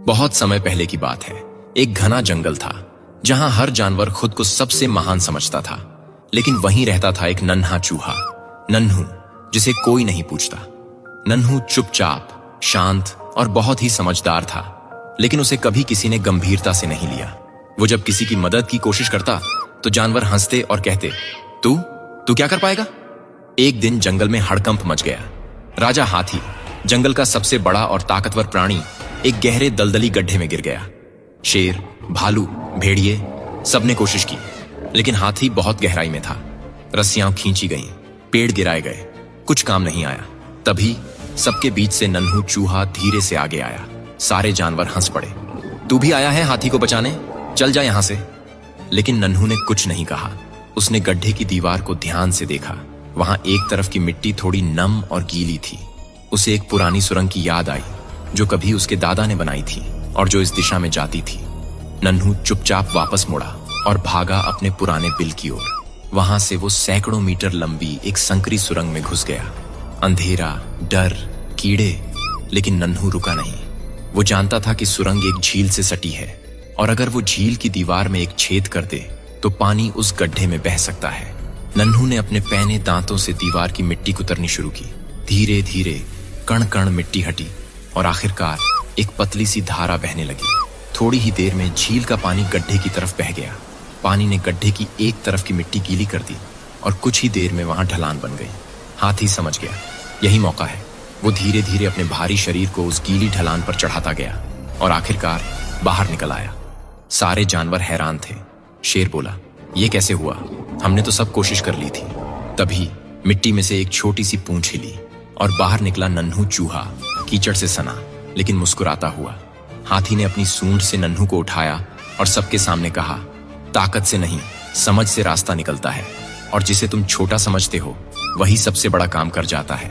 बहुत समय पहले की बात है। एक घना जंगल था जहां हर जानवर खुद को सबसे महान समझता था, लेकिन वहीं रहता था एक नन्हा चूहा, नन्हू, जिसे कोई नहीं पूछता। नन्हू चुपचाप, शांत और बहुत ही समझदार था, लेकिन उसे कभी किसी ने गंभीरता से नहीं लिया। वो जब किसी की मदद की कोशिश करता तो जानवर हंसते और कहते, तू तू क्या कर पाएगा? एक दिन जंगल में हड़कंप मच गया। राजा हाथी, जंगल का सबसे बड़ा और ताकतवर प्राणी, एक गहरे दलदली गड्ढे में गिर गया। शेर, भालू, भेड़िए सबने कोशिश की, लेकिन हाथी बहुत गहराई में था। रस्सियां खींची गईं, पेड़ गिराए गए, कुछ काम नहीं आया। तभी सबके बीच से नन्हू चूहा धीरे से आगे आया। सारे जानवर हंस पड़े। तू भी आया है हाथी को बचाने? चल जा यहां से। लेकिन नन्हू ने कुछ नहीं कहा। उसने गड्ढे की दीवार को ध्यान से देखा। वहां एक तरफ की मिट्टी थोड़ी नम और गीली थी। उसे एक पुरानी सुरंग की याद आई जो कभी उसके दादा ने बनाई थी और जो इस दिशा में जाती थी। नन्हू चुपचाप वापस मुड़ा और भागा अपने पुराने बिल की ओर। वहां से वो सैकड़ों मीटर लंबी एक संकरी सुरंग में घुस गया। अंधेरा, डर, कीड़े, लेकिन नन्हू रुका नहीं। वो जानता था कि सुरंग एक झील से सटी है और अगर वो झील की दीवार में एक छेद कर दे तो पानी उस गड्ढे में बह सकता है। नन्हू ने अपने पैने दांतों से दीवार की मिट्टी कुतरनी शुरू की। धीरे धीरे कण कण मिट्टी हटी और आखिरकार एक पतली सी धारा बहने लगी। थोड़ी ही देर में झील का पानी गड्ढे की तरफ बह गया। पानी ने गड्ढे की एक तरफ की मिट्टी गीली कर दी और कुछ ही देर में वहां ढलान बन गई। हाथी समझ गया, यही मौका है। वो धीरे धीरे अपने भारी शरीर को उस गीली ढलान पर चढ़ाता गया और आखिरकार बाहर निकल आया। सारे जानवर हैरान थे। शेर बोला, ये कैसे हुआ? हमने तो सब कोशिश कर ली थी। तभी मिट्टी में से एक छोटी सी पूंछ हिली और बाहर निकला नन्हू चूहा, कीचड़ से सना लेकिन मुस्कुराता हुआ। हाथी ने अपनी सूंड से नन्हू को उठाया और सबके सामने कहा, ताकत से नहीं, समझ से रास्ता निकलता है और जिसे तुम छोटा समझते हो वही सबसे बड़ा काम कर जाता है।